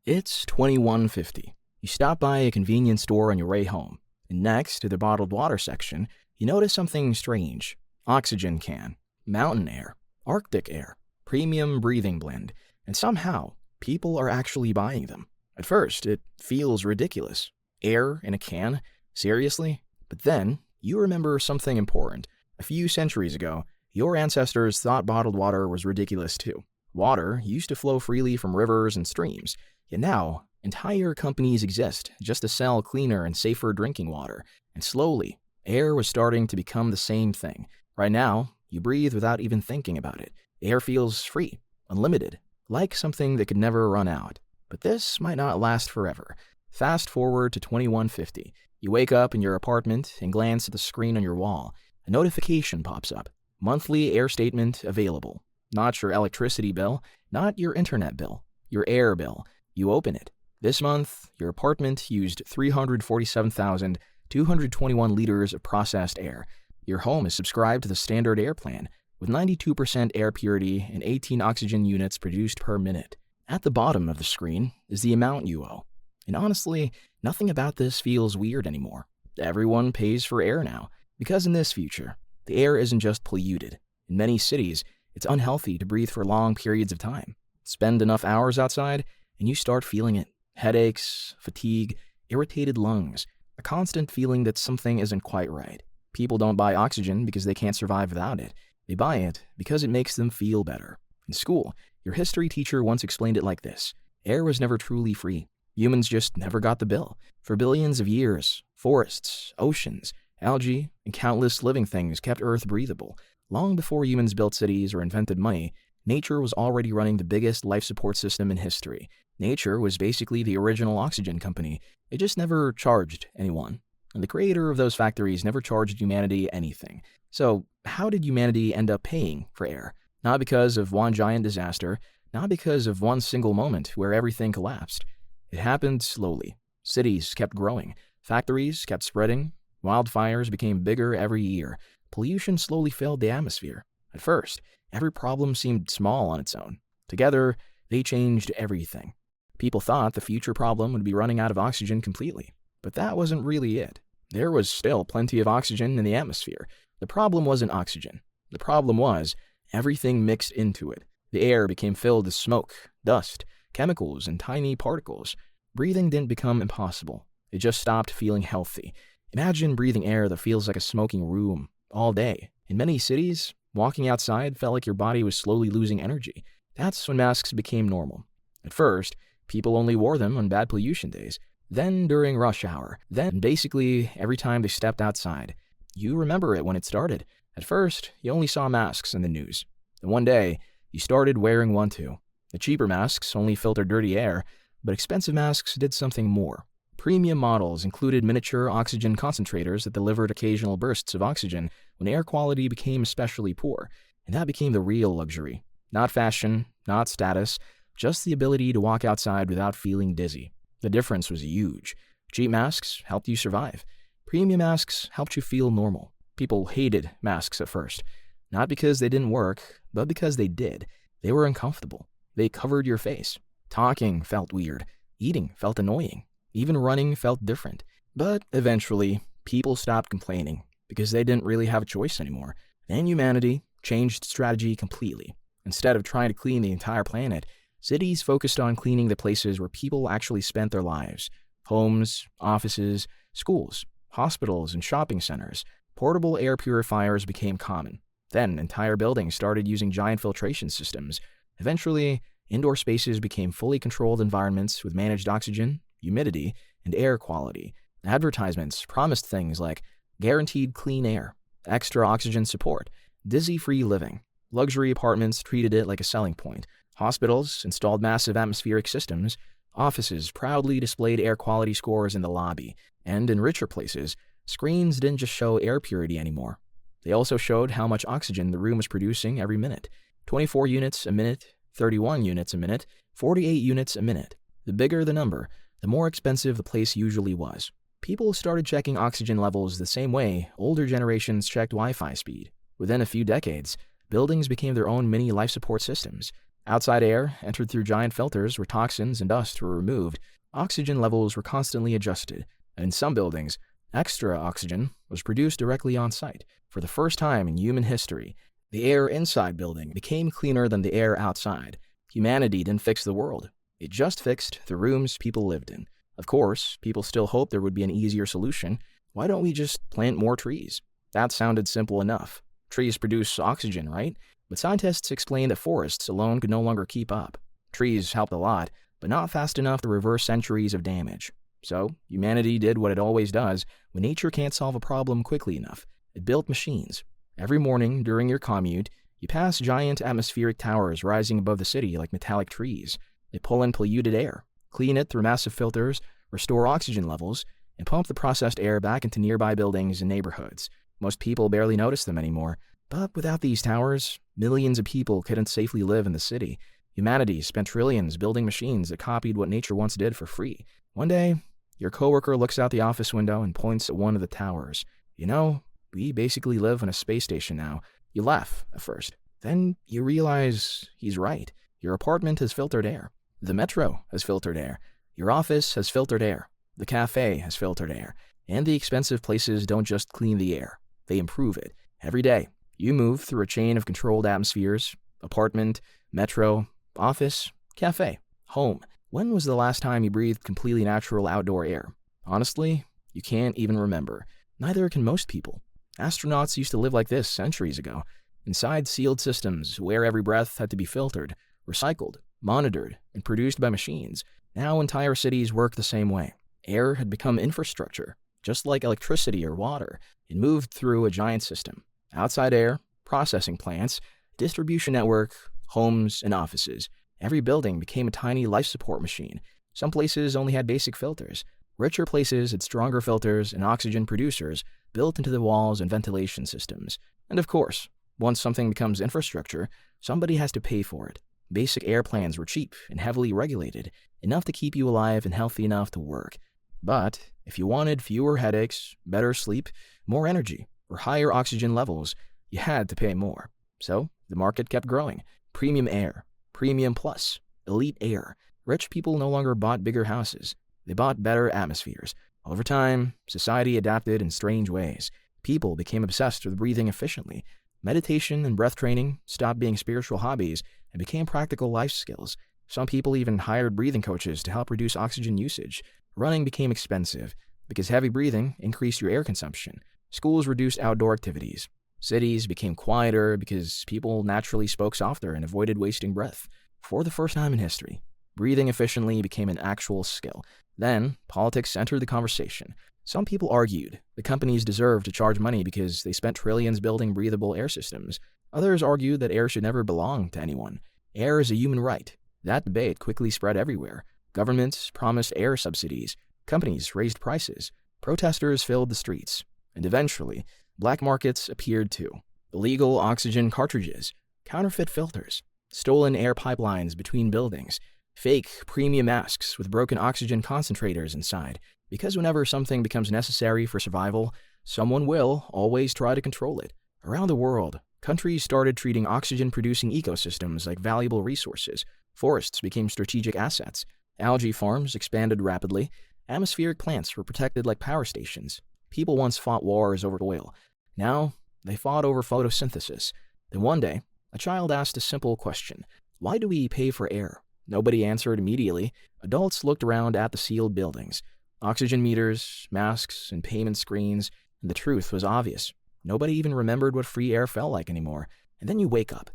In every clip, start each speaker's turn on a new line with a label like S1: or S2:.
S1: It's 2150. You stop by a convenience store on your way home, and next to the bottled water section, you notice something strange. Oxygen can, mountain air, Arctic air, premium breathing blend, and somehow, people are actually buying them. At first, it feels ridiculous. Air in a can? Seriously? But then, you remember something important. A few centuries ago, your ancestors thought bottled water was ridiculous too. Water used to flow freely from rivers and streams, yet now, entire companies exist just to sell cleaner and safer drinking water. And slowly, air was starting to become the same thing. Right now, you breathe without even thinking about it. Air feels free, unlimited, like something that could never run out. But this might not last forever. Fast forward to 2150. You wake up in your apartment and glance at the screen on your wall. A notification pops up. Monthly air statement available. Not your electricity bill, not your internet bill, your air bill. You open it. This month, your apartment used 347,221 liters of processed air. Your home is subscribed to the standard air plan, with 92% air purity and 18 oxygen units produced per minute. At the bottom of the screen is the amount you owe. And honestly, nothing about this feels weird anymore. Everyone pays for air now, because in this future, the air isn't just polluted. In many cities, it's unhealthy to breathe for long periods of time. Spend enough hours outside, and you start feeling it. Headaches, fatigue, irritated lungs, a constant feeling that something isn't quite right. People don't buy oxygen because they can't survive without it. They buy it because it makes them feel better. In school, your history teacher once explained it like this. Air was never truly free. Humans just never got the bill. For billions of years, forests, oceans, algae, and countless living things kept Earth breathable. Long before humans built cities or invented money, nature was already running the biggest life support system in history. Nature was basically the original oxygen company. It just never charged anyone. And the creator of those factories never charged humanity anything. So, how did humanity end up paying for air? Not because of one giant disaster, not because of one single moment where everything collapsed. It happened slowly. Cities kept growing. Factories kept spreading. Wildfires became bigger every year. Pollution slowly filled the atmosphere. At first, every problem seemed small on its own. Together, they changed everything. People thought the future problem would be running out of oxygen completely. But that wasn't really it. There was still plenty of oxygen in the atmosphere. The problem wasn't oxygen. The problem was everything mixed into it. The air became filled with smoke, dust, chemicals, and tiny particles. Breathing didn't become impossible. It just stopped feeling healthy. Imagine breathing air that feels like a smoking room all day. In many cities, walking outside felt like your body was slowly losing energy. That's when masks became normal. At first, people only wore them on bad pollution days. Then during rush hour. Then basically every time they stepped outside. You remember it when it started. At first, you only saw masks in the news. Then one day, you started wearing one too. The cheaper masks only filtered dirty air, but expensive masks did something more. Premium models included miniature oxygen concentrators that delivered occasional bursts of oxygen when air quality became especially poor. And that became the real luxury. Not fashion, not status, just the ability to walk outside without feeling dizzy. The difference was huge. Cheap masks helped you survive. Premium masks helped you feel normal. People hated masks at first. Not because they didn't work, but because they did. They were uncomfortable. They covered your face. Talking felt weird. Eating felt annoying. Even running felt different. But eventually, people stopped complaining because they didn't really have a choice anymore. Then humanity changed strategy completely. Instead of trying to clean the entire planet, cities focused on cleaning the places where people actually spent their lives. Homes, offices, schools, hospitals, and shopping centers. Portable air purifiers became common. Then entire buildings started using giant filtration systems. Eventually, indoor spaces became fully controlled environments with managed oxygen, humidity, and air quality. Advertisements promised things like guaranteed clean air, extra oxygen support, dizzy-free living. Luxury apartments treated it like a selling point. Hospitals installed massive atmospheric systems. Offices proudly displayed air quality scores in the lobby. And in richer places, screens didn't just show air purity anymore. They also showed how much oxygen the room was producing every minute. 24 units a minute, 31 units a minute, 48 units a minute. The bigger the number, the more expensive the place usually was. People started checking oxygen levels the same way older generations checked Wi-Fi speed. Within a few decades, buildings became their own mini life support systems. Outside air entered through giant filters where toxins and dust were removed. Oxygen levels were constantly adjusted, and in some buildings, extra oxygen was produced directly on site. For the first time in human history, the air inside building became cleaner than the air outside. Humanity didn't fix the world. It just fixed the rooms people lived in. Of course, people still hoped there would be an easier solution. Why don't we just plant more trees? That sounded simple enough. Trees produce oxygen, right? But scientists explained that forests alone could no longer keep up. Trees helped a lot, but not fast enough to reverse centuries of damage. So, humanity did what it always does when nature can't solve a problem quickly enough. It built machines. Every morning during your commute, you pass giant atmospheric towers rising above the city like metallic trees. They pull in polluted air, clean it through massive filters, restore oxygen levels, and pump the processed air back into nearby buildings and neighborhoods. Most people barely notice them anymore. But without these towers, millions of people couldn't safely live in the city. Humanity spent trillions building machines that copied what nature once did for free. One day, your coworker looks out the office window and points at one of the towers. You know, we basically live on a space station now. You laugh at first. Then you realize he's right. Your apartment has filtered air. The metro has filtered air. Your office has filtered air. The cafe has filtered air. And the expensive places don't just clean the air. They improve it. Every day, you move through a chain of controlled atmospheres: apartment, metro, office, cafe, home. When was the last time you breathed completely natural outdoor air? Honestly, you can't even remember. Neither can most people. Astronauts used to live like this centuries ago, inside sealed systems where every breath had to be filtered, recycled, monitored, and produced by machines. Now entire cities work the same way. Air had become infrastructure, just like electricity or water. It moved through a giant system. Outside air, processing plants, distribution network, homes, and offices. Every building became a tiny life support machine. Some places only had basic filters. Richer places had stronger filters and oxygen producers built into the walls and ventilation systems. And of course, once something becomes infrastructure, somebody has to pay for it. Basic air plans were cheap and heavily regulated, enough to keep you alive and healthy enough to work. But if you wanted fewer headaches, better sleep, more energy, or higher oxygen levels, you had to pay more. So the market kept growing. Premium air, premium plus, elite air. Rich people no longer bought bigger houses. They bought better atmospheres. Over time, society adapted in strange ways. People became obsessed with breathing efficiently. Meditation and breath training stopped being spiritual hobbies and became practical life skills. Some people even hired breathing coaches to help reduce oxygen usage. Running became expensive because heavy breathing increased your air consumption. Schools reduced outdoor activities. Cities became quieter because people naturally spoke softer and avoided wasting breath. For the first time in history, breathing efficiently became an actual skill. Then, politics entered the conversation. Some people argued the companies deserved to charge money because they spent trillions building breathable air systems. Others argued that air should never belong to anyone. Air is a human right. That debate quickly spread everywhere. Governments promised air subsidies. Companies raised prices. Protesters filled the streets. And eventually, black markets appeared too. Illegal oxygen cartridges, counterfeit filters, stolen air pipelines between buildings, fake premium masks with broken oxygen concentrators inside. Because whenever something becomes necessary for survival, someone will always try to control it. Around the world, countries started treating oxygen-producing ecosystems like valuable resources. Forests became strategic assets. Algae farms expanded rapidly. Atmospheric plants were protected like power stations. People once fought wars over oil. Now, they fought over photosynthesis. Then one day, a child asked a simple question. Why do we pay for air? Nobody answered immediately. Adults looked around at the sealed buildings. Oxygen meters, masks, and payment screens. And the truth was obvious. Nobody even remembered what free air felt like anymore. And then you wake up.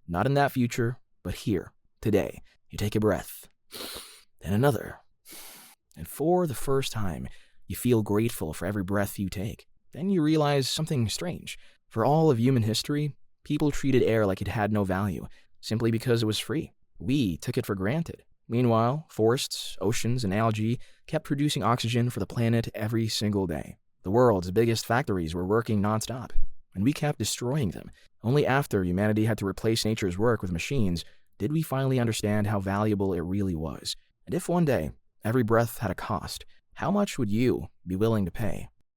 S1: Not in that future, but here, today. You take a breath. Then another. And for the first time, you feel grateful for every breath you take. Then you realize something strange. For all of human history, people treated air like it had no value, simply because it was free. We took it for granted. Meanwhile, forests, oceans, and algae kept producing oxygen for the planet every single day. The world's biggest factories were working nonstop, and we kept destroying them. Only after humanity had to replace nature's work with machines did we finally understand how valuable it really was. And if one day every breath had a cost, how much would you be willing to pay?